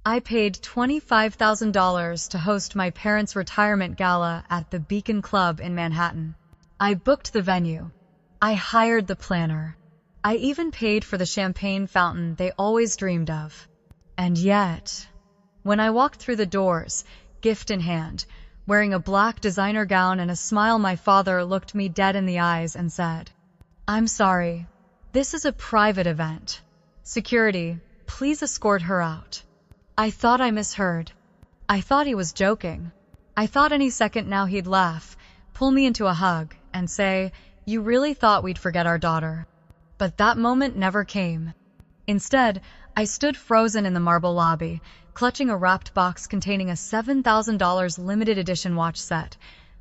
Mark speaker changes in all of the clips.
Speaker 1: I paid $25,000 to host my parents' retirement gala at the Beacon Club in Manhattan. I booked the venue. I hired the planner. I even paid for the champagne fountain they always dreamed of. And yet, when I walked through the doors, gift in hand, wearing a black designer gown and a smile, my father looked me dead in the eyes and said, "I'm sorry. This is a private event. Security, please escort her out." I thought I misheard. I thought he was joking. I thought any second now he'd laugh, pull me into a hug, and say, "You really thought we'd forget our daughter." But that moment never came. Instead, I stood frozen in the marble lobby, clutching a wrapped box containing a $7,000 limited edition watch set,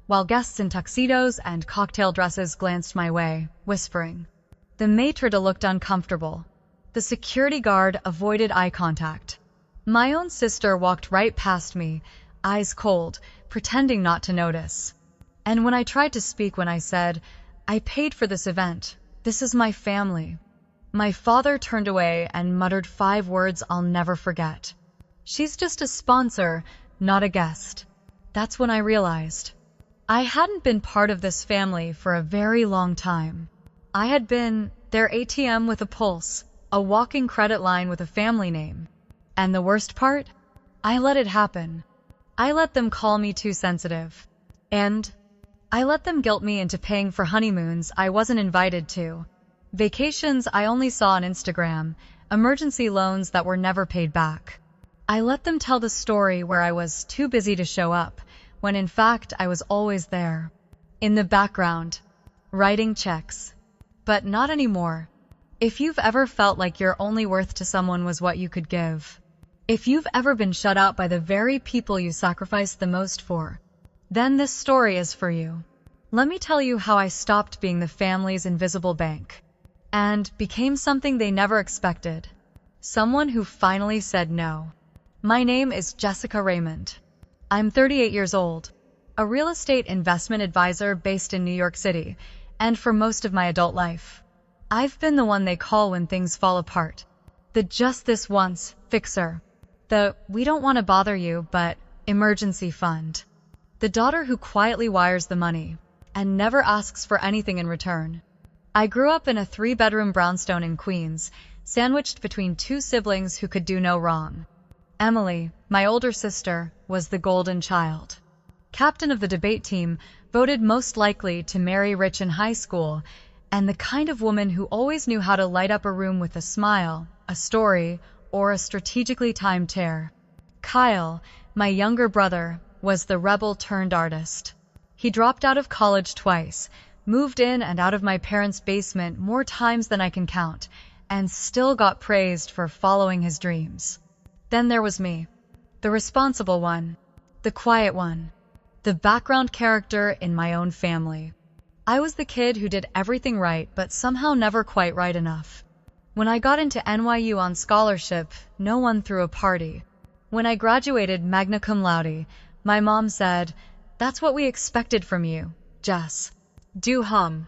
Speaker 1: while guests in tuxedos and cocktail dresses glanced my way, whispering. The maitre d' looked uncomfortable. The security guard avoided eye contact. My own sister walked right past me, eyes cold, pretending not to notice. And when I tried to speak, when I said, "I paid for this event. This is my family," my father turned away and muttered 5 words I'll never forget. "She's just a sponsor, not a guest." That's when I realized I hadn't been part of this family for a very long time. I had been their ATM with a pulse, a walking credit line with a family name. And the worst part? I let it happen. I let them call me too sensitive. And I let them guilt me into paying for honeymoons I wasn't invited to, vacations I only saw on Instagram, emergency loans that were never paid back. I let them tell the story where I was too busy to show up, when in fact I was always there, in the background, writing checks. But not anymore. If you've ever felt like your only worth to someone was what you could give, if you've ever been shut out by the very people you sacrificed the most for, then this story is for you. Let me tell you how I stopped being the family's invisible bank and became something they never expected. Someone who finally said no. My name is Jessica Raymond. I'm 38 years old, a real estate investment advisor based in New York City, and for most of my adult life, I've been the one they call when things fall apart. The just this once fixer. The we don't want to bother you, but emergency fund. The daughter who quietly wires the money and never asks for anything in return. I grew up in a 3-bedroom brownstone in Queens, sandwiched between 2 siblings who could do no wrong. Emily, my older sister, was the golden child. Captain of the debate team, voted most likely to marry rich in high school, and the kind of woman who always knew how to light up a room with a smile, a story, or a strategically timed tear. Kyle, my younger brother, was the rebel turned artist. He dropped out of college twice, moved in and out of my parents' basement more times than I can count, and still got praised for following his dreams. Then there was me, the responsible one, the quiet one, the background character in my own family. I was the kid who did everything right but somehow never quite right enough. When I got into NYU on scholarship, no one threw a party. When I graduated magna cum laude, my mom said, "That's what we expected from you, Jess. Do hum."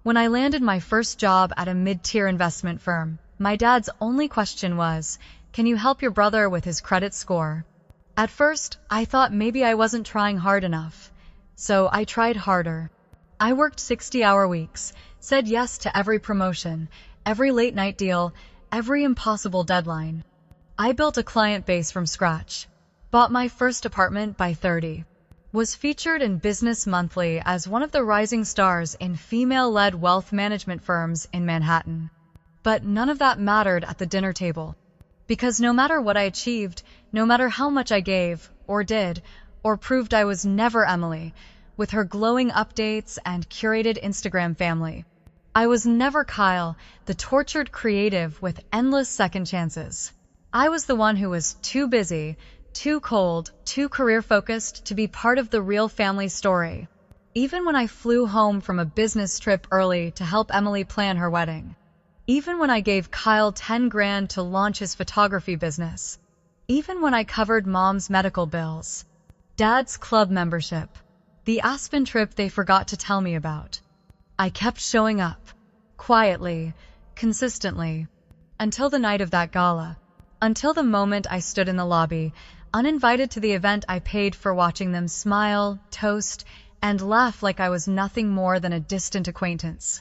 Speaker 1: When I landed my first job at a mid-tier investment firm, my dad's only question was, "Can you help your brother with his credit score?" At first, I thought maybe I wasn't trying hard enough, so I tried harder. I worked 60-hour weeks, said yes to every promotion, every late-night deal, every impossible deadline. I built a client base from scratch, bought my first apartment by 30, was featured in Business Monthly as one of the rising stars in female-led wealth management firms in Manhattan. But none of that mattered at the dinner table, because no matter what I achieved, no matter how much I gave, or did, or proved, I was never Emily, with her glowing updates and curated Instagram family. I was never Kyle, the tortured creative with endless second chances. I was the one who was too busy, too cold, too career-focused to be part of the real family story. Even when I flew home from a business trip early to help Emily plan her wedding. Even when I gave Kyle 10 grand to launch his photography business. Even when I covered Mom's medical bills. Dad's club membership. The Aspen trip they forgot to tell me about. I kept showing up. Quietly. Consistently. Until the night of that gala. Until the moment I stood in the lobby, uninvited to the event I paid for, watching them smile, toast, and laugh like I was nothing more than a distant acquaintance.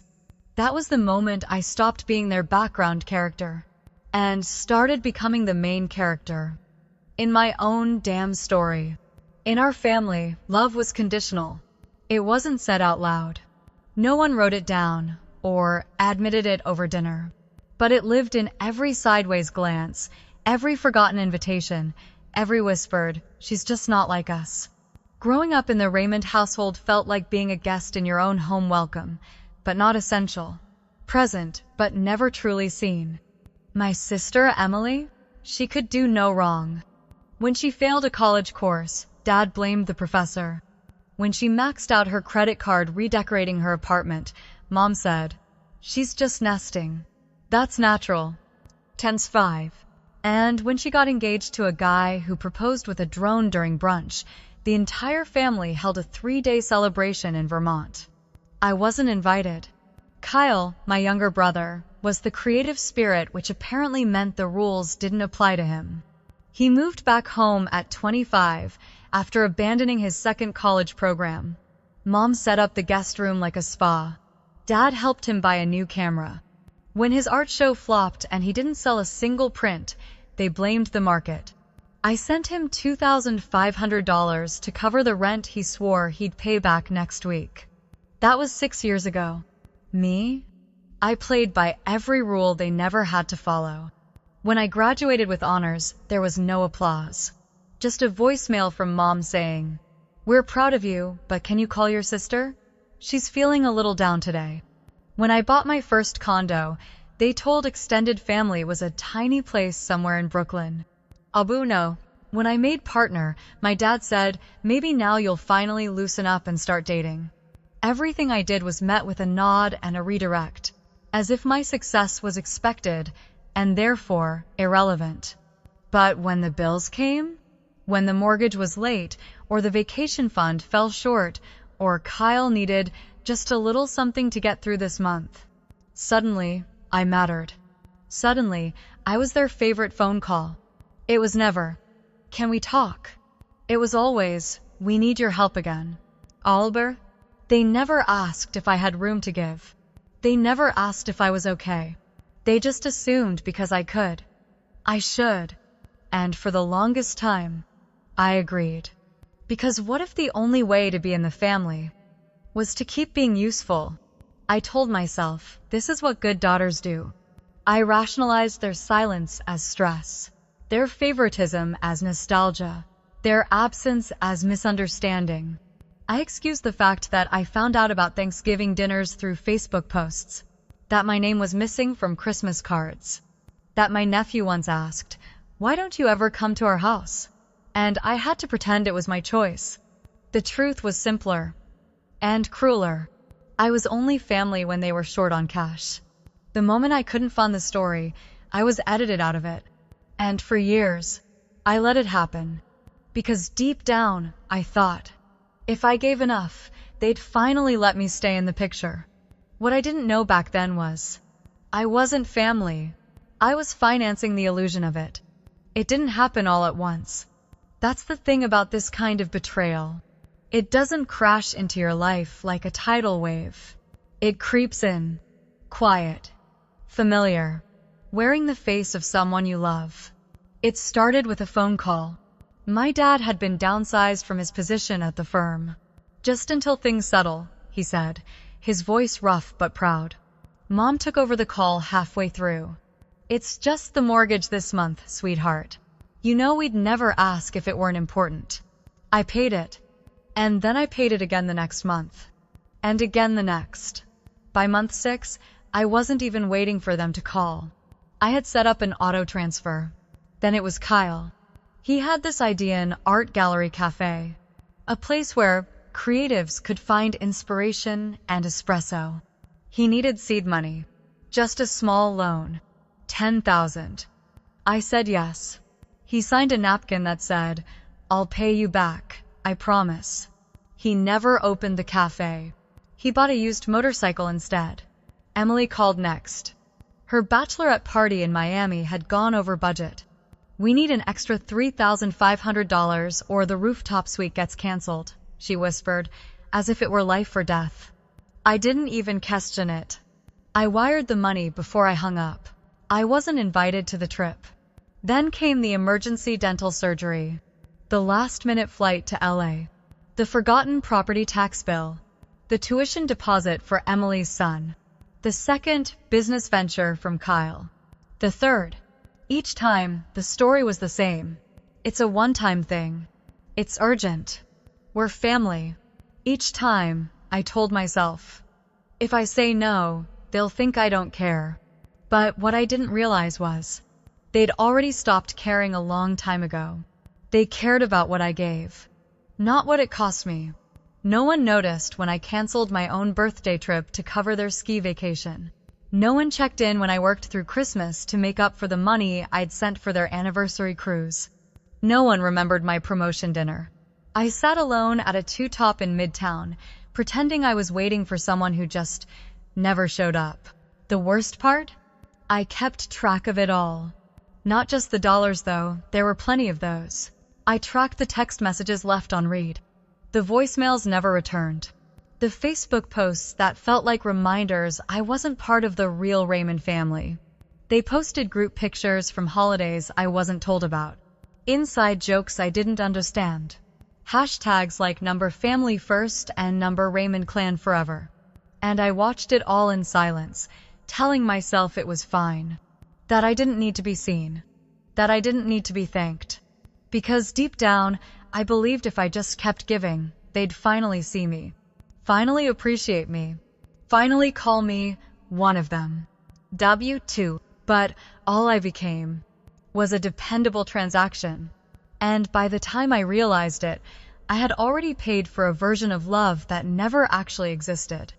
Speaker 1: That was the moment I stopped being their background character and started becoming the main character in my own damn story. In our family, love was conditional. It wasn't said out loud. No one wrote it down or admitted it over dinner. But it lived in every sideways glance, every forgotten invitation, every whispered, "She's just not like us." Growing up in the Raymond household felt like being a guest in your own home, welcome, but not essential. Present, but never truly seen. My sister, Emily, she could do no wrong. When she failed a college course, Dad blamed the professor. When she maxed out her credit card redecorating her apartment, Mom said, "She's just nesting. That's natural." Tense 5. And when she got engaged to a guy who proposed with a drone during brunch, the entire family held a 3-day celebration in Vermont. I wasn't invited. Kyle, my younger brother, was the creative spirit, which apparently meant the rules didn't apply to him. He moved back home at 25 after abandoning his second college program. Mom set up the guest room like a spa. Dad helped him buy a new camera. When his art show flopped and he didn't sell a single print, they blamed the market. I sent him $2,500 to cover the rent he swore he'd pay back next week. That was 6 years ago. Me? I played by every rule they never had to follow. When I graduated with honors, there was no applause. Just a voicemail from Mom saying, "We're proud of you, but can you call your sister? She's feeling a little down today." When I bought my first condo, they told extended family was a tiny place somewhere in Brooklyn. Abu no. When I made partner, my dad said, "Maybe now you'll finally loosen up and start dating." Everything I did was met with a nod and a redirect, as if my success was expected and therefore irrelevant. But when the bills came, when the mortgage was late, or the vacation fund fell short, or Kyle needed just a little something to get through this month, suddenly I mattered. Suddenly, I was their favorite phone call. It was never, "Can we talk?" It was always, "We need your help again." Albert? They never asked if I had room to give. They never asked if I was okay. They just assumed because I could, I should. And for the longest time, I agreed. Because what if the only way to be in the family was to keep being useful? I told myself, this is what good daughters do. I rationalized their silence as stress, their favoritism as nostalgia, their absence as misunderstanding. I excused the fact that I found out about Thanksgiving dinners through Facebook posts, that my name was missing from Christmas cards, that my nephew once asked, "Why don't you ever come to our house?" And I had to pretend it was my choice. The truth was simpler and crueler. I was only family when they were short on cash. The moment I couldn't fund the story, I was edited out of it. And for years, I let it happen. Because deep down, I thought, if I gave enough, they'd finally let me stay in the picture. What I didn't know back then was, I wasn't family. I was financing the illusion of it. It didn't happen all at once. That's the thing about this kind of betrayal. It doesn't crash into your life like a tidal wave. It creeps in, quiet, familiar, wearing the face of someone you love. It started with a phone call. My dad had been downsized from his position at the firm. "Just until things settle," he said, his voice rough but proud. Mom took over the call halfway through. "It's just the mortgage this month, sweetheart. You know we'd never ask if it weren't important." I paid it. And then I paid it again the next month. And again the next. By month 6, I wasn't even waiting for them to call. I had set up an auto transfer. Then it was Kyle. He had this idea, an art gallery cafe, a place where creatives could find inspiration and espresso. He needed seed money, just a small loan, $10,000. I said yes. He signed a napkin that said, "I'll pay you back, I promise." He never opened the cafe. He bought a used motorcycle instead. Emily called next. Her bachelorette party in Miami had gone over budget. We need an extra $3,500 or the rooftop suite gets canceled, she whispered, as if it were life or death. I didn't even question it. I wired the money before I hung up. I wasn't invited to the trip. Then came the emergency dental surgery, the last-minute flight to LA, the forgotten property tax bill, the tuition deposit for Emily's son, the second business venture from Kyle, the third. Each time, the story was the same. It's a one-time thing. It's urgent. We're family. Each time, I told myself, if I say no, they'll think I don't care. But what I didn't realize was, they'd already stopped caring a long time ago. They cared about what I gave, not what it cost me. No one noticed when I canceled my own birthday trip to cover their ski vacation. No one checked in when I worked through Christmas to make up for the money I'd sent for their anniversary cruise. No one remembered my promotion dinner. I sat alone at a two-top in Midtown, pretending I was waiting for someone who just never showed up. The worst part? I kept track of it all. Not just the dollars, though. There were plenty of those. I tracked the text messages left on read. The voicemails never returned. The Facebook posts that felt like reminders I wasn't part of the real Raymond family. They posted group pictures from holidays I wasn't told about. Inside jokes I didn't understand. Hashtags like #FamilyFirst and #Raymond Clan Forever. And I watched it all in silence, telling myself it was fine. That I didn't need to be seen. That I didn't need to be thanked. Because deep down, I believed if I just kept giving, they'd finally see me. Finally appreciate me. Finally call me one of them. W2. But all I became was a dependable transaction. And by the time I realized it, I had already paid for a version of love that never actually existed.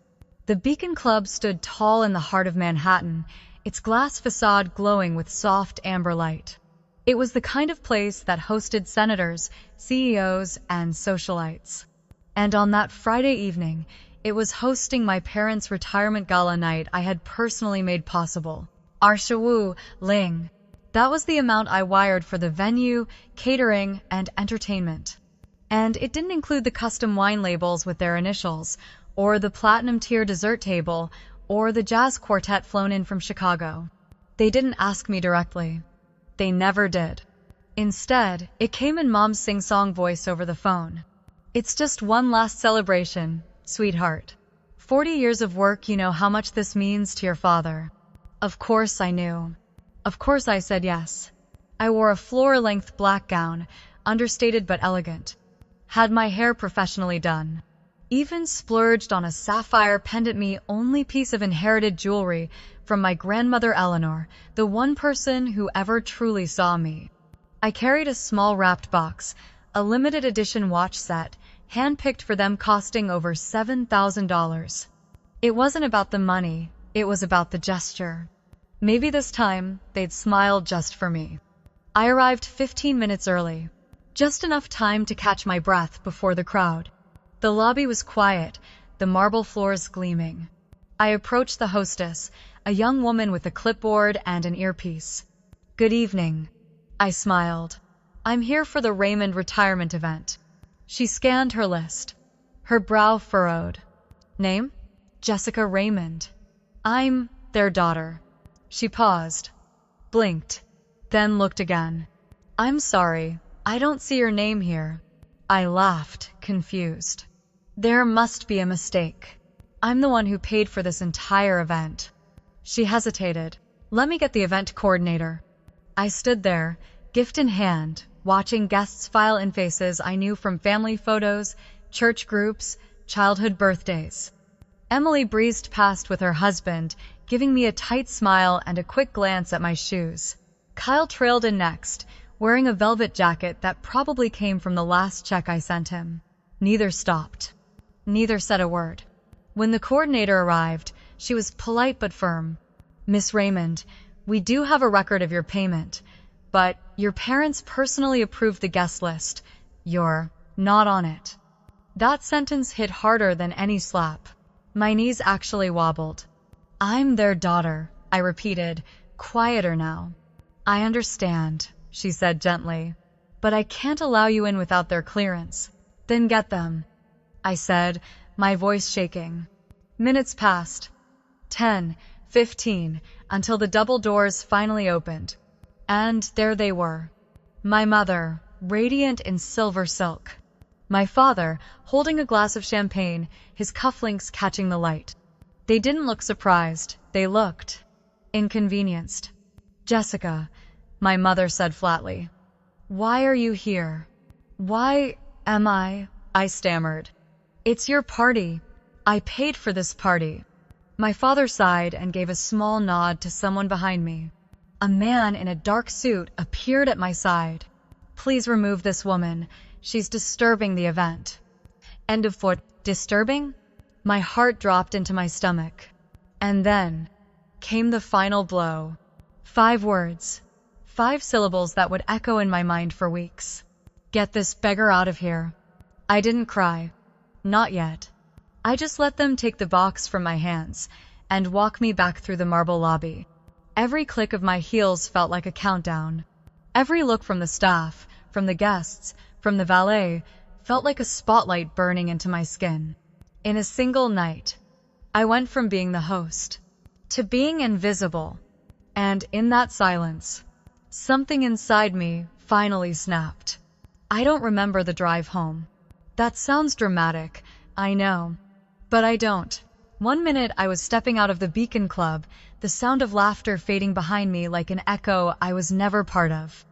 Speaker 1: The Beacon Club stood tall in the heart of Manhattan, its glass facade glowing with soft amber light. It was the kind of place that hosted senators, CEOs, and socialites. And on that Friday evening, it was hosting my parents' retirement gala night I had personally made possible. Arshawu Ling. That was the amount I wired for the venue, catering, and entertainment. And it didn't include the custom wine labels with their initials, or the platinum-tier dessert table, or the jazz quartet flown in from Chicago. They didn't ask me directly. They never did. Instead, it came in Mom's sing-song voice over the phone. It's just one last celebration, sweetheart. 40 years of work, you know how much this means to your father. Of course I knew. Of course I said yes. I wore a floor-length black gown, understated but elegant. Had my hair professionally done. Even splurged on a sapphire pendant-me-only piece of inherited jewelry from my grandmother Eleanor, the one person who ever truly saw me. I carried a small wrapped box, a limited edition watch set, hand-picked for them costing over $7,000. It wasn't about the money, it was about the gesture. Maybe this time, they'd smile just for me. I arrived 15 minutes early. Just enough time to catch my breath before the crowd. The lobby was quiet, the marble floors gleaming. I approached the hostess, a young woman with a clipboard and an earpiece. Good evening. I smiled. I'm here for the Raymond retirement event. She scanned her list. Her brow furrowed. Name? Jessica Raymond. I'm their daughter. She paused, blinked, then looked again. I'm sorry, I don't see your name here. I laughed, confused. There must be a mistake. I'm the one who paid for this entire event. She hesitated. Let me get the event coordinator. I stood there, gift in hand, watching guests file in faces I knew from family photos, church groups, childhood birthdays. Emily breezed past with her husband, giving me a tight smile and a quick glance at my shoes. Kyle trailed in next, wearing a velvet jacket that probably came from the last check I sent him. Neither stopped. Neither said a word. When the coordinator arrived, she was polite but firm. Miss Raymond, we do have a record of your payment, but your parents personally approved the guest list. You're not on it. That sentence hit harder than any slap. My knees actually wobbled. I'm their daughter, I repeated, quieter now. I understand. she said gently. But I can't allow you in without their clearance. Then get them, I said, my voice shaking. Minutes passed. 10, 15, until the double doors finally opened. And there they were. My mother, radiant in silver silk. My father, holding a glass of champagne, his cufflinks catching the light. They didn't look surprised. They looked inconvenienced. Jessica, my mother said flatly. Why are you here? Why am I stammered. It's your party. I paid for this party. My father sighed and gave a small nod to someone behind me. A man in a dark suit appeared at my side. Please remove this woman. She's disturbing the event. End of foot. Disturbing? My heart dropped into my stomach. And then came the final blow. 5 words. 5 syllables that would echo in my mind for weeks. Get this beggar out of here. I didn't cry. Not yet. I just let them take the box from my hands and walk me back through the marble lobby. Every click of my heels felt like a countdown. Every look from the staff, from the guests, from the valet, felt like a spotlight burning into my skin. In a single night, I went from being the host to being invisible. And in that silence, something inside me finally snapped. I don't remember the drive home. That sounds dramatic, I know. But I don't. One minute I was stepping out of the Beacon Club, the sound of laughter fading behind me like an echo I was never part of.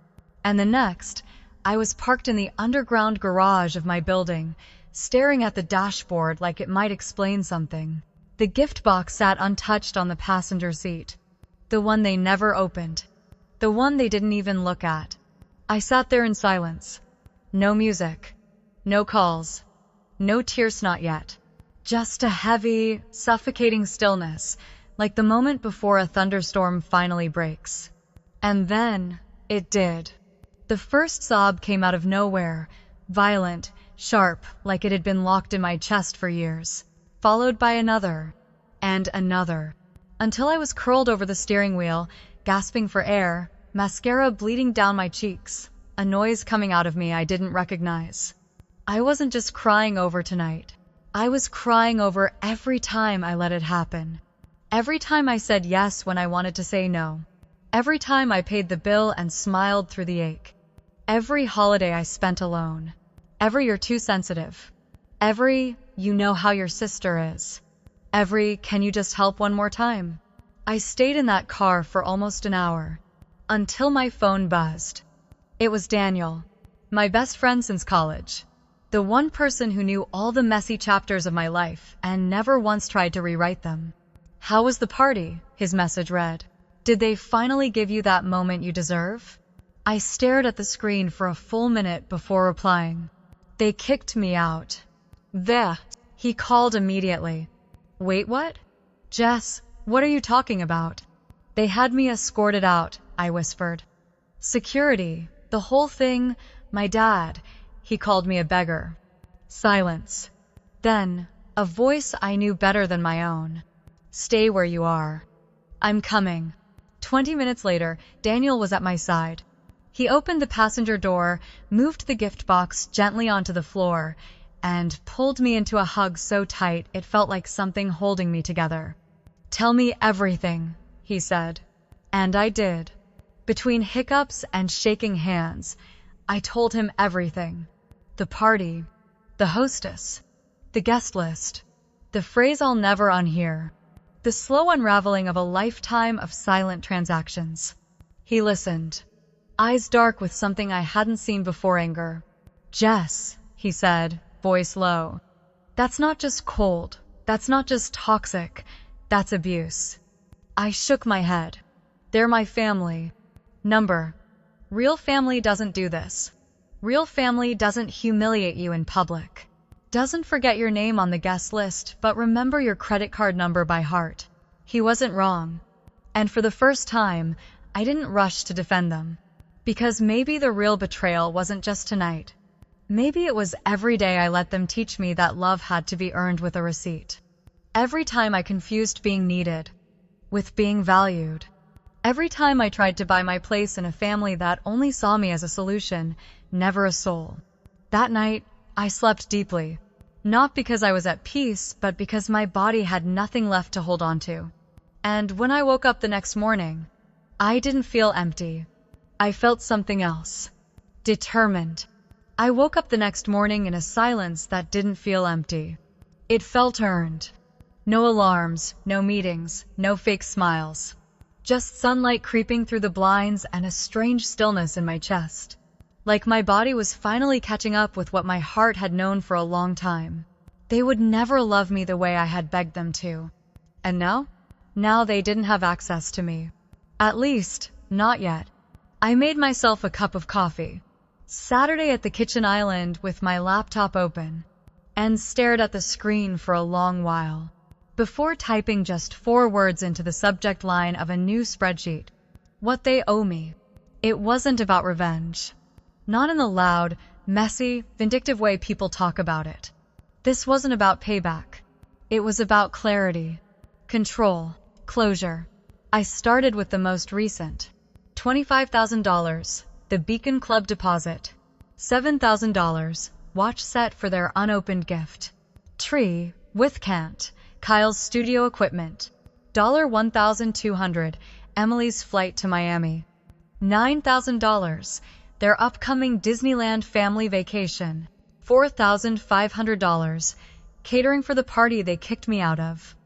Speaker 1: And the next, I was parked in the underground garage of my building, staring at the dashboard like it might explain something. The gift box sat untouched on the passenger seat. The one they never opened. The one they didn't even look at. I sat there in silence. No music. No calls. No tears, not yet. Just a heavy, suffocating stillness, like the moment before a thunderstorm finally breaks. And then it did. The first sob came out of nowhere, violent, sharp, like it had been locked in my chest for years, followed by another, and another, until I was curled over the steering wheel, gasping for air, mascara bleeding down my cheeks, a noise coming out of me I didn't recognize. I wasn't just crying over tonight. I was crying over every time I let it happen. Every time I said yes when I wanted to say no. Every time I paid the bill and smiled through the ache. Every holiday I spent alone. Every "you're too sensitive." Every "you know how your sister is." Every "can you just help one more time?" I stayed in that car for almost an hour, until my phone buzzed. It was Daniel, my best friend since college. The one person who knew all the messy chapters of my life and never once tried to rewrite them. "How was the party?" his message read. "Did they finally give you that moment you deserve?" I stared at the screen for a full minute before replying. "They kicked me out." "There," he called immediately. "Wait, what?" "Jess, what are you talking about?" "They had me escorted out," I whispered. "Security, the whole thing, my dad." He called me a beggar. Silence. Then, a voice I knew better than my own. "Stay where you are." "I'm coming." 20 minutes later, Daniel was at my side. He opened the passenger door, moved the gift box gently onto the floor, and pulled me into a hug so tight it felt like something holding me together. "Tell me everything," he said. And I did. Between hiccups and shaking hands, I told him everything. The party, the hostess, the guest list, the phrase I'll never unhear, the slow unraveling of a lifetime of silent transactions. He listened, eyes dark with something I hadn't seen before: anger. "Jess," he said, voice low, "that's not just cold, that's not just toxic, that's abuse." I shook my head. "They're my family." Number. Real family doesn't do this. Real family doesn't humiliate you in public. Doesn't forget your name on the guest list, but remember your credit card number by heart. He wasn't wrong. And for the first time, I didn't rush to defend them. Because maybe the real betrayal wasn't just tonight. Maybe it was every day I let them teach me that love had to be earned with a receipt. Every time I confused being needed with being valued. Every time I tried to buy my place in a family that only saw me as a solution, never a soul. That night, I slept deeply. Not because I was at peace, but because my body had nothing left to hold on to. And when I woke up the next morning, I didn't feel empty. I felt something else. Determined. I woke up the next morning in a silence that didn't feel empty. It felt earned. No alarms, no meetings, no fake smiles. Just sunlight creeping through the blinds and a strange stillness in my chest. Like my body was finally catching up with what my heart had known for a long time. They would never love me the way I had begged them to. And now? Now they didn't have access to me. At least, not yet. I made myself a cup of coffee, Saturday at the kitchen island with my laptop open, and stared at the screen for a long while, before typing just 4 words into the subject line of a new spreadsheet. What they owe me. It wasn't about revenge. Not in the loud, messy, vindictive way people talk about it. This wasn't about payback. It was about clarity, control, closure. I started with the most recent. $25,000, the Beacon Club deposit. $7,000, watch set for their unopened gift. Tree, with Kant, Kyle's studio equipment. $1,200, Emily's flight to Miami. $9,000, their upcoming Disneyland family vacation. $4,500, catering for the party they kicked me out of.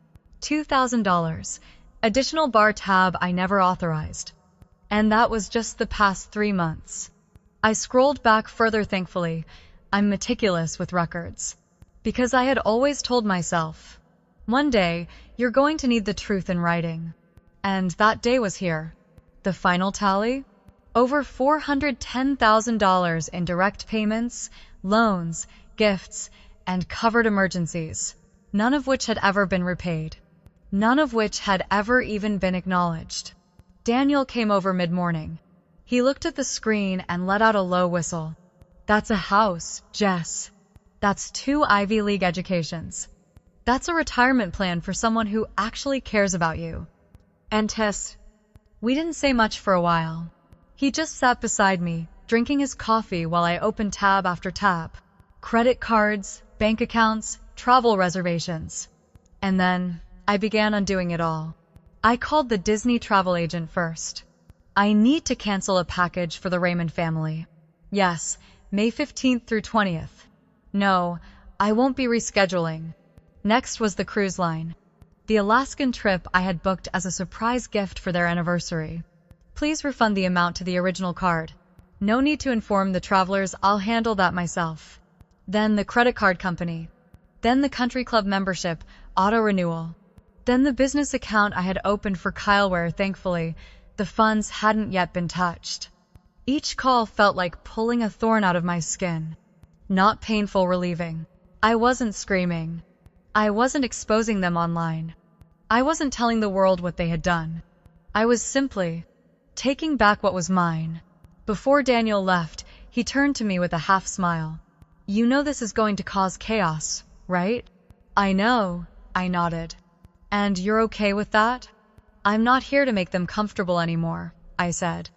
Speaker 1: $2,000, additional bar tab I never authorized. And that was just the past 3 months. I scrolled back further. Thankfully, I'm meticulous with records. Because I had always told myself, one day, you're going to need the truth in writing. And that day was here. The final tally? Over $410,000 in direct payments, loans, gifts, and covered emergencies, none of which had ever been repaid. None of which had ever even been acknowledged. Daniel came over mid-morning. He looked at the screen and let out a low whistle. That's a house, Jess. That's 2 Ivy League educations. That's a retirement plan for someone who actually cares about you. And Tess, we didn't say much for a while. He just sat beside me, drinking his coffee while I opened tab after tab. Credit cards, bank accounts, travel reservations. And then I began undoing it all. I called the Disney travel agent first. I need to cancel a package for the Raymond family. Yes, May 15th through 20th. No, I won't be rescheduling. Next was the cruise line. The Alaskan trip I had booked as a surprise gift for their anniversary. Please refund the amount to the original card. No need to inform the travelers, I'll handle that myself. Then the credit card company. Then the country club membership, auto renewal. Then the business account I had opened for Kyle where, thankfully, the funds hadn't yet been touched. Each call felt like pulling a thorn out of my skin. Not painful, relieving. I wasn't screaming. I wasn't exposing them online. I wasn't telling the world what they had done. I was simply taking back what was mine. Before Daniel left, he turned to me with a half smile. You know this is going to cause chaos, right? I know, I nodded. And you're okay with that? I'm not here to make them comfortable anymore, I said.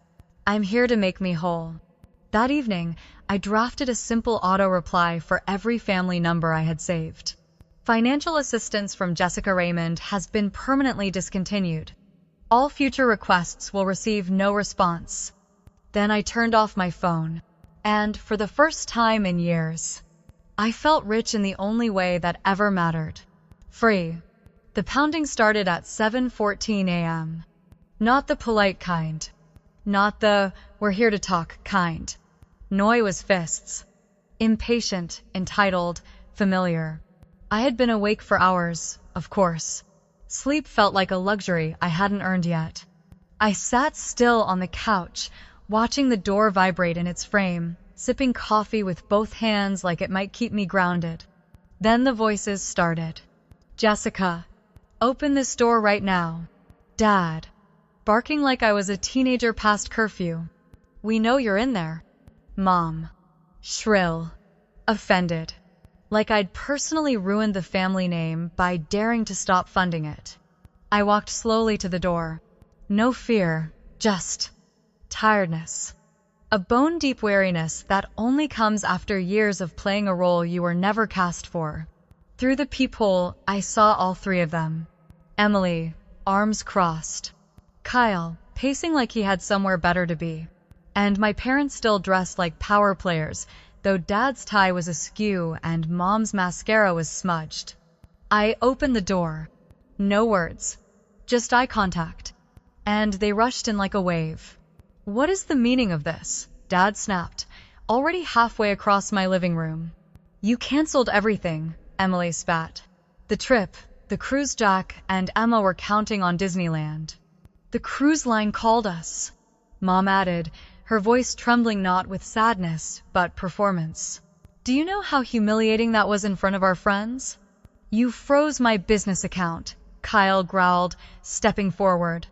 Speaker 1: I'm here to make me whole. That evening, I drafted a simple auto reply for every family number I had saved. Financial assistance from Jessica Raymond has been permanently discontinued. All future requests will receive no response. Then I turned off my phone, and for the first time in years, I felt rich in the only way that ever mattered. Free. The pounding started at 7:14 a.m. Not the polite kind. Not the we're here to talk kind. Noi was fists. Impatient, entitled, familiar. I had been awake for hours, of course. Sleep felt like a luxury I hadn't earned yet. I sat still on the couch, watching the door vibrate in its frame, sipping coffee with both hands like it might keep me grounded. Then the voices started. Jessica, open this door right now. Dad, barking like I was a teenager past curfew. We know you're in there. Mom, shrill, offended, like I'd personally ruined the family name by daring to stop funding it. I walked slowly to the door. No fear, just tiredness. A bone-deep weariness that only comes after years of playing a role you were never cast for. Through the peephole, I saw all three of them. Emily, arms crossed. Kyle, pacing like he had somewhere better to be. And my parents still dressed like power players, though Dad's tie was askew and Mom's mascara was smudged. I opened the door. No words, just eye contact. And they rushed in like a wave. What is the meaning of this? Dad snapped, already halfway across my living room. You canceled everything, Emily spat. The trip, the cruise Jack and Emma were counting on Disneyland. The cruise line called us, Mom added, her voice trembling not with sadness, but performance. Do you know how humiliating that was in front of our friends? You froze my business account, Kyle growled, stepping forward.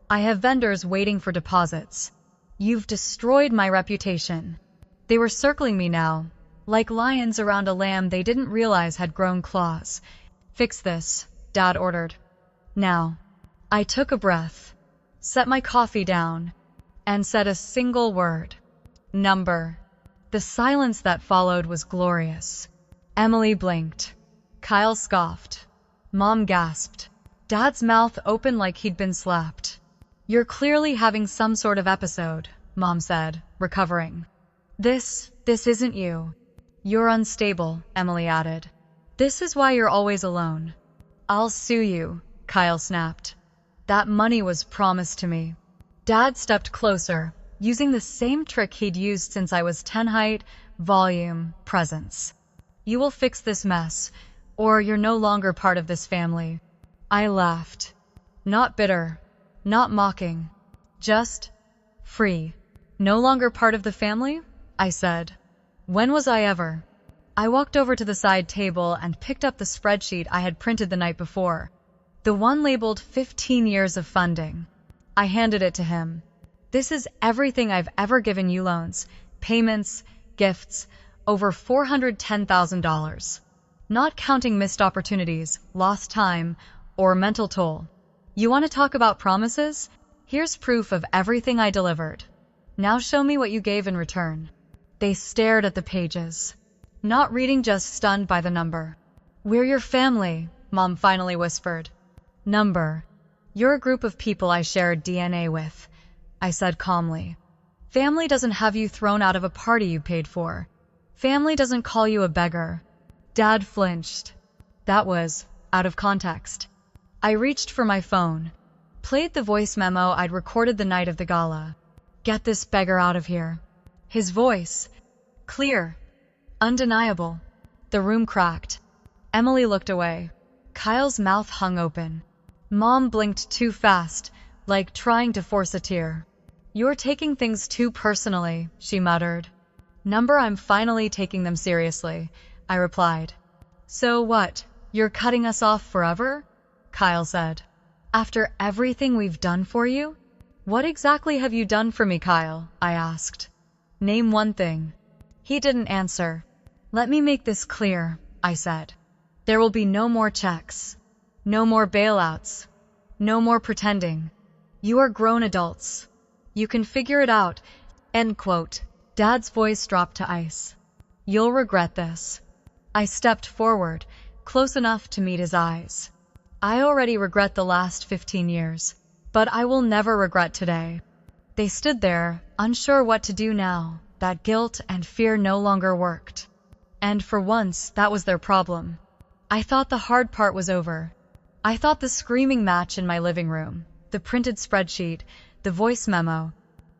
Speaker 1: I have vendors waiting for deposits. You've destroyed my reputation. They were circling me now, like lions around a lamb they didn't realize had grown claws. Fix this, Dad ordered. Now. I took a breath, set my coffee down, and said a single word. Number. The silence that followed was glorious. Emily blinked. Kyle scoffed. Mom gasped. Dad's mouth opened like he'd been slapped. You're clearly having some sort of episode, Mom said, recovering. This isn't you. You're unstable, Emily added. This is why you're always alone. I'll sue you, Kyle snapped. That money was promised to me. Dad stepped closer, using the same trick he'd used since I was 10 height, volume, presence. You will fix this mess, or you're no longer part of this family. I laughed. Not bitter, not mocking, just free. No longer part of the family? I said. When was I ever? I walked over to the side table and picked up the spreadsheet I had printed the night before. The one labeled 15 years of funding. I handed it to him. This is everything I've ever given you loans, payments, gifts, over $410,000. Not counting missed opportunities, lost time, or mental toll. You want to talk about promises? Here's proof of everything I delivered. Now show me what you gave in return. They stared at the pages, not reading, just stunned by the number. We're your family, Mom finally whispered. Number. You're a group of people I shared DNA with, I said calmly. Family doesn't have you thrown out of a party you paid for. Family doesn't call you a beggar. Dad flinched. That was out of context. I reached for my phone, played the voice memo I'd recorded the night of the gala. Get this beggar out of here. His voice, clear, undeniable. The room cracked. Emily looked away. Kyle's mouth hung open. Mom blinked too fast, like trying to force a tear. You're taking things too personally, she muttered. Number, I'm finally taking them seriously, I replied. So what? You're cutting us off forever? Kyle said. After everything we've done for you? What exactly have you done for me, Kyle? I asked. Name one thing. He didn't answer. Let me make this clear, I said. There will be no more checks. No more bailouts. No more pretending. You are grown adults. You can figure it out. End quote. Dad's voice dropped to ice. You'll regret this. I stepped forward, close enough to meet his eyes. I already regret the last 15 years, but I will never regret today. They stood there, unsure what to do now. That guilt and fear no longer worked. And for once, that was their problem. I thought the hard part was over. I thought the screaming match in my living room, the printed spreadsheet, the voice memo,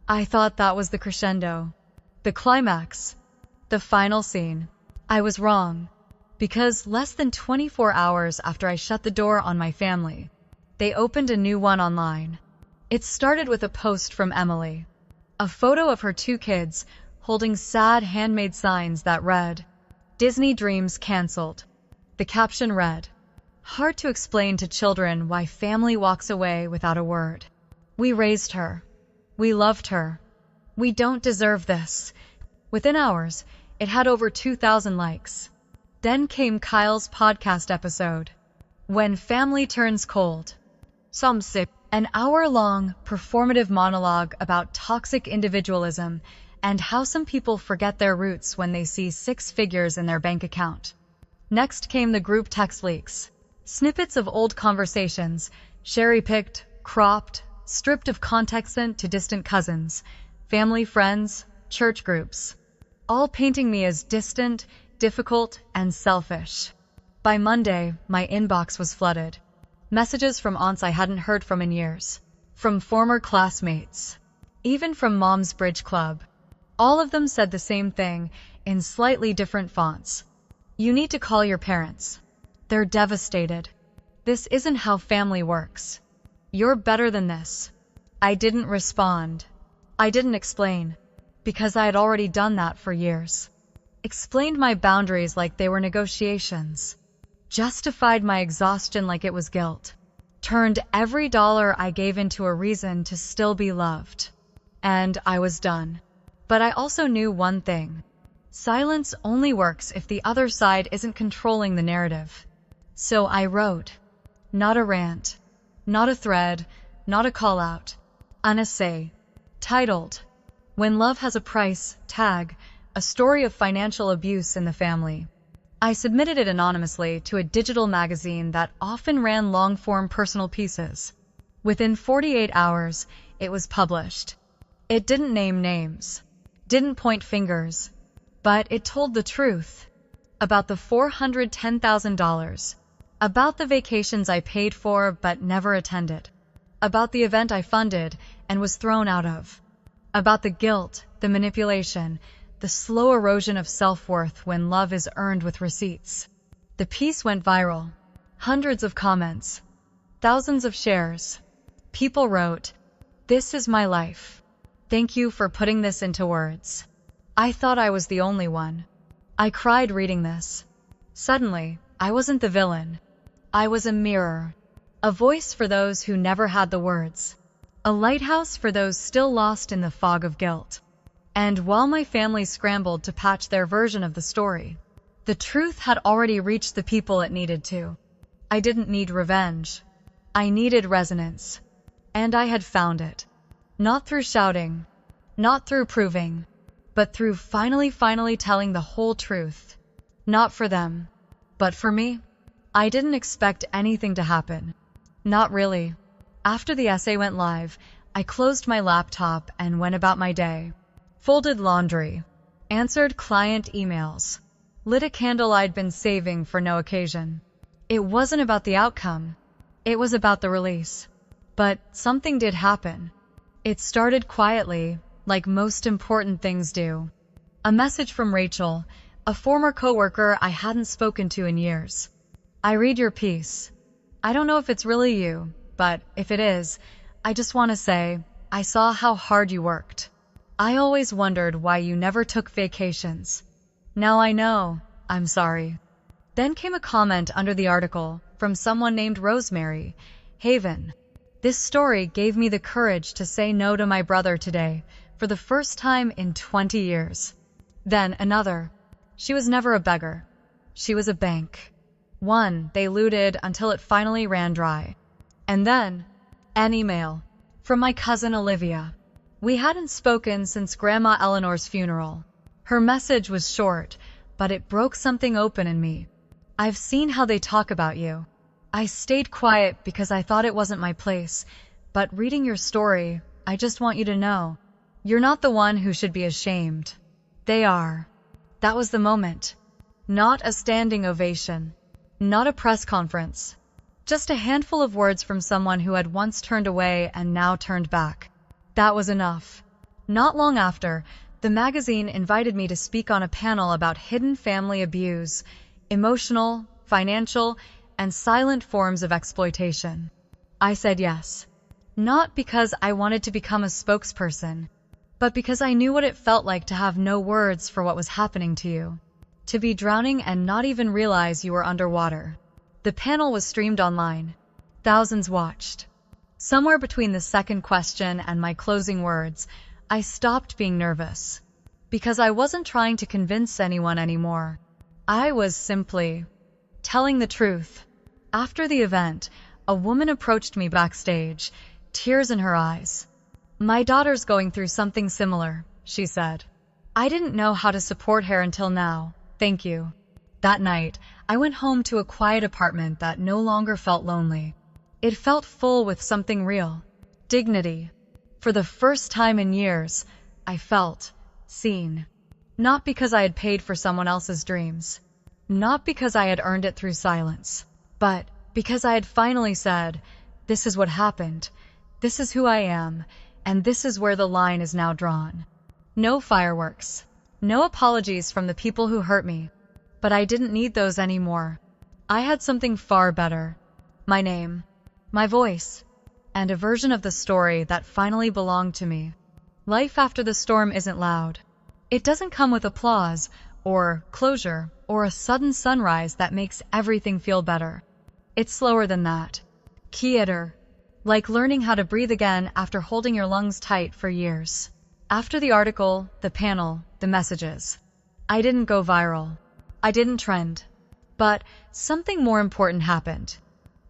Speaker 1: I thought that was the crescendo, the climax, the final scene. I was wrong, because less than 24 hours after I shut the door on my family, they opened a new one online. It started with a post from Emily, a photo of her 2 kids holding sad handmade signs that read, Disney Dreams Cancelled. The caption read, hard to explain to children why family walks away without a word. We raised her. We loved her. We don't deserve this. Within hours, it had over 2,000 likes. Then came Kyle's podcast episode, When Family Turns Cold. Some sip. An hour-long, performative monologue about toxic individualism and how some people forget their roots when they see six figures in their bank account. Next came the group text leaks. Snippets of old conversations, cherry-picked, cropped, stripped of context sent to distant cousins, family, friends, church groups, all painting me as distant, difficult, and selfish. By Monday, my inbox was flooded. Messages from aunts I hadn't heard from in years, from former classmates, even from Mom's Bridge Club. All of them said the same thing in slightly different fonts. You need to call your parents. They're devastated. This isn't how family works. You're better than this. I didn't respond. I didn't explain, because I had already done that for years. Explained my boundaries like they were negotiations. Justified my exhaustion like it was guilt. Turned every dollar I gave into a reason to still be loved. And I was done. But I also knew one thing. Silence only works if the other side isn't controlling the narrative. So I wrote. Not a rant. Not a thread. Not a call-out. An essay. Titled, When Love Has a Price, tag, a story of financial abuse in the family. I submitted it anonymously to a digital magazine that often ran long-form personal pieces. Within 48 hours, it was published. It didn't name names, didn't point fingers, but it told the truth. About the $410,000, about the vacations I paid for but never attended, about the event I funded and was thrown out of, about the guilt, the manipulation, the slow erosion of self-worth when love is earned with receipts. The piece went viral. Hundreds of comments. Thousands of shares. People wrote, "This is my life. Thank you for putting this into words." I thought I was the only one. I cried reading this. Suddenly, I wasn't the villain. I was a mirror. A voice for those who never had the words. A lighthouse for those still lost in the fog of guilt. And while my family scrambled to patch their version of the story, the truth had already reached the people it needed to. I didn't need revenge. I needed resonance. And I had found it. Not through shouting, not through proving, but through finally telling the whole truth. Not for them, but for me. I didn't expect anything to happen. Not really. After the essay went live, I closed my laptop and went about my day. Folded laundry, answered client emails, lit a candle I'd been saving for no occasion. It wasn't about the outcome. It was about the release. But something did happen. It started quietly, like most important things do. A message from Rachel, a former coworker I hadn't spoken to in years. I read your piece. I don't know if it's really you, but if it is, I just want to say, I saw how hard you worked. I always wondered why you never took vacations. Now I know. I'm sorry. Then came a comment under the article from someone named Rosemary. Haven. This story gave me the courage to say no to my brother today, for the first time in 20 years. Then another. She was never a beggar. She was a bank. One they looted until it finally ran dry. And then, an email from my cousin Olivia. We hadn't spoken since Grandma Eleanor's funeral. Her message was short, but it broke something open in me. I've seen how they talk about you. I stayed quiet because I thought it wasn't my place, but reading your story, I just want you to know, you're not the one who should be ashamed. They are. That was the moment. Not a standing ovation. Not a press conference. Just a handful of words from someone who had once turned away and now turned back. That was enough. Not long after, the magazine invited me to speak on a panel about hidden family abuse, emotional, financial, and silent forms of exploitation. I said yes. Not because I wanted to become a spokesperson, but because I knew what it felt like to have no words for what was happening to you. To be drowning and not even realize you were underwater. The panel was streamed online. Thousands watched. Somewhere between the second question and my closing words, I stopped being nervous. Because I wasn't trying to convince anyone anymore. I was simply telling the truth. After the event, a woman approached me backstage, tears in her eyes. "My daughter's going through something similar," she said. "I didn't know how to support her until now. Thank you." That night, I went home to a quiet apartment that no longer felt lonely. It felt full with something real. Dignity. For the first time in years, I felt seen. Not because I had paid for someone else's dreams. Not because I had earned it through silence. But because I had finally said, "This is what happened. This is who I am. And this is where the line is now drawn." No fireworks. No apologies from the people who hurt me. But I didn't need those anymore. I had something far better. My name. My voice. And a version of the story that finally belonged to me. Life after the storm isn't loud. It doesn't come with applause, or closure, or a sudden sunrise that makes everything feel better. It's slower than that. Quieter. Like learning how to breathe again after holding your lungs tight for years. After the article, the panel, the messages, I didn't go viral. I didn't trend. But something more important happened.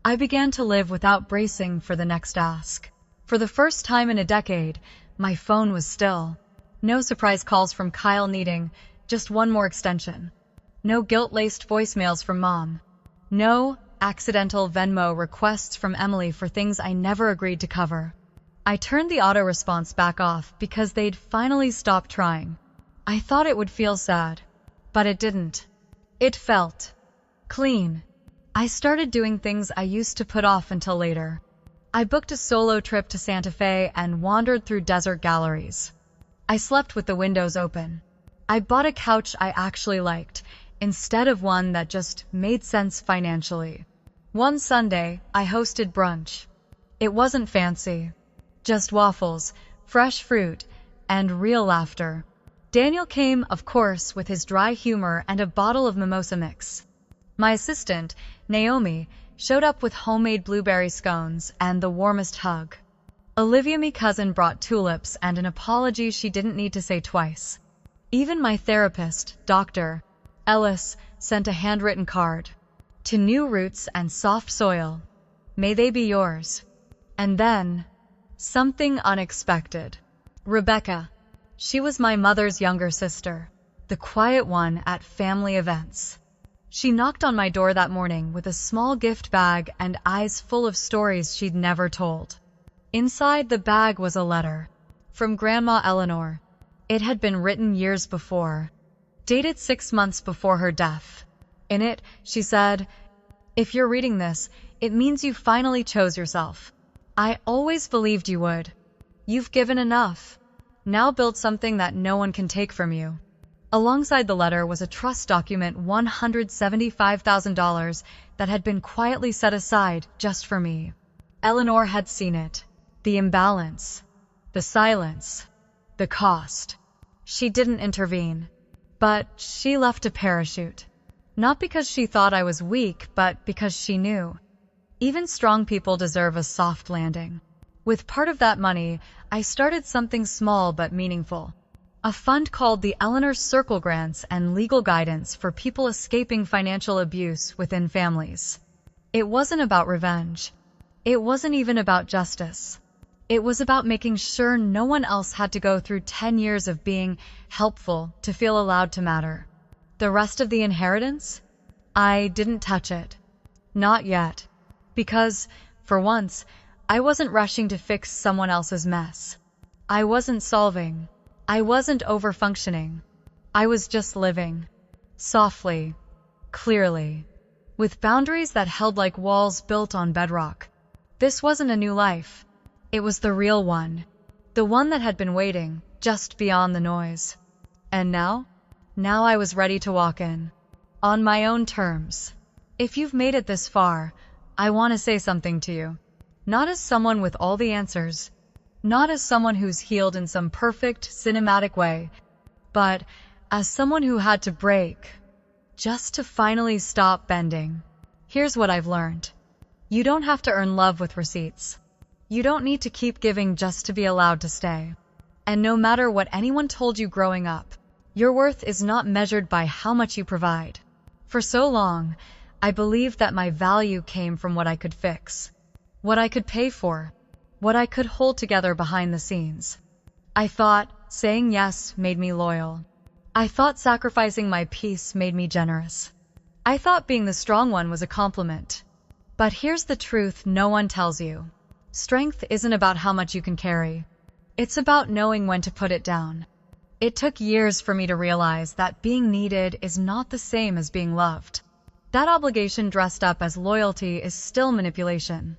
Speaker 1: I began to live without bracing for the next ask. For the first time in a decade, my phone was still. No surprise calls from Kyle needing just one more extension. No guilt-laced voicemails from Mom. No accidental Venmo requests from Emily for things I never agreed to cover. I turned the auto response back off because they'd finally stopped trying. I thought it would feel sad, but it didn't. It felt clean. I started doing things I used to put off until later. I booked a solo trip to Santa Fe and wandered through desert galleries. I slept with the windows open. I bought a couch I actually liked, instead of one that just made sense financially. One Sunday, I hosted brunch. It wasn't fancy. Just waffles, fresh fruit, and real laughter. Daniel came, of course, with his dry humor and a bottle of mimosa mix. My assistant, Naomi, showed up with homemade blueberry scones and the warmest hug. Olivia, my cousin, brought tulips and an apology she didn't need to say twice. Even my therapist, Dr. Ellis, sent a handwritten card. "To new roots and soft soil. May they be yours." And then, something unexpected. Rebecca. She was my mother's younger sister, the quiet one at family events. She knocked on my door that morning with a small gift bag and eyes full of stories she'd never told. Inside the bag was a letter. From Grandma Eleanor. It had been written years before. Dated 6 months before her death. In it, she said, "If you're reading this, it means you finally chose yourself. I always believed you would. You've given enough. Now build something that no one can take from you." Alongside the letter was a trust document, $175,000 that had been quietly set aside just for me. Eleanor had seen it. The imbalance. The silence. The cost. She didn't intervene. But she left a parachute. Not because she thought I was weak, but because she knew. Even strong people deserve a soft landing. With part of that money, I started something small but meaningful. A fund called the Eleanor Circle Grants and Legal Guidance for people escaping financial abuse within families. It wasn't about revenge. It wasn't even about justice. It was about making sure no one else had to go through 10 years of being helpful to feel allowed to matter. The rest of the inheritance? I didn't touch it. Not yet. Because, for once, I wasn't rushing to fix someone else's mess. I wasn't solving. I wasn't overfunctioning. I was just living. Softly. Clearly. With boundaries that held like walls built on bedrock. This wasn't a new life. It was the real one. The one that had been waiting, just beyond the noise. And now? Now I was ready to walk in. On my own terms. If you've made it this far, I want to say something to you. Not as someone with all the answers. Not as someone who's healed in some perfect, cinematic way. But as someone who had to break. Just to finally stop bending. Here's what I've learned. You don't have to earn love with receipts. You don't need to keep giving just to be allowed to stay. And no matter what anyone told you growing up, your worth is not measured by how much you provide. For so long, I believed that my value came from what I could fix, what I could pay for, what I could hold together behind the scenes. I thought saying yes made me loyal. I thought sacrificing my peace made me generous. I thought being the strong one was a compliment. But here's the truth no one tells you. Strength isn't about how much you can carry. It's about knowing when to put it down. It took years for me to realize that being needed is not the same as being loved. That obligation dressed up as loyalty is still manipulation.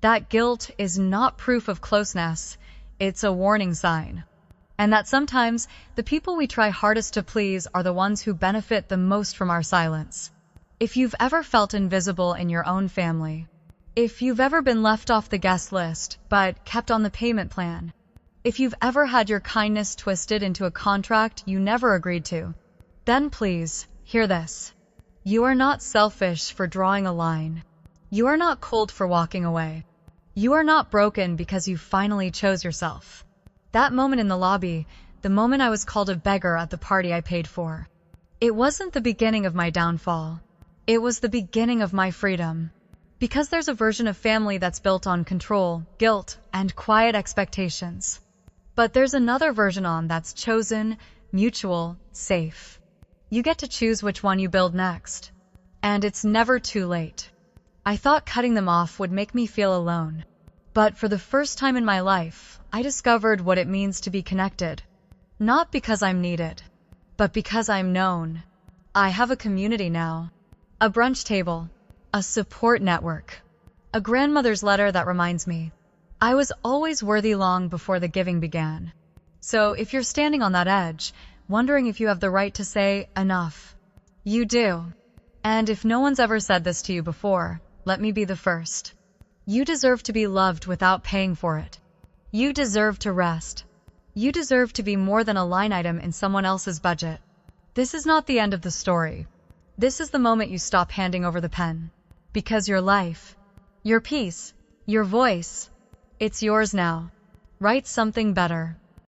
Speaker 1: That guilt is not proof of closeness, it's a warning sign. And that sometimes the people we try hardest to please are the ones who benefit the most from our silence. If you've ever felt invisible in your own family, if you've ever been left off the guest list but kept on the payment plan, if you've ever had your kindness twisted into a contract you never agreed to, then please, hear this. You are not selfish for drawing a line. You are not cold for walking away. You are not broken because you finally chose yourself. That moment in the lobby, the moment I was called a beggar at the party I paid for, it wasn't the beginning of my downfall. It was the beginning of my freedom. Because there's a version of family that's built on control, guilt, and quiet expectations. But there's another version that's chosen, mutual, safe. You get to choose which one you build next. And it's never too late. I thought cutting them off would make me feel alone. But for the first time in my life, I discovered what it means to be connected. Not because I'm needed, but because I'm known. I have a community now. A brunch table. A support network. A grandmother's letter that reminds me, I was always worthy long before the giving began. So if you're standing on that edge, wondering if you have the right to say enough, you do. And if no one's ever said this to you before, let me be the first. You deserve to be loved without paying for it. You deserve to rest. You deserve to be more than a line item in someone else's budget. This is not the end of the story. This is the moment you stop handing over the pen. Because your life, your peace, your voice, it's yours now. Write something better.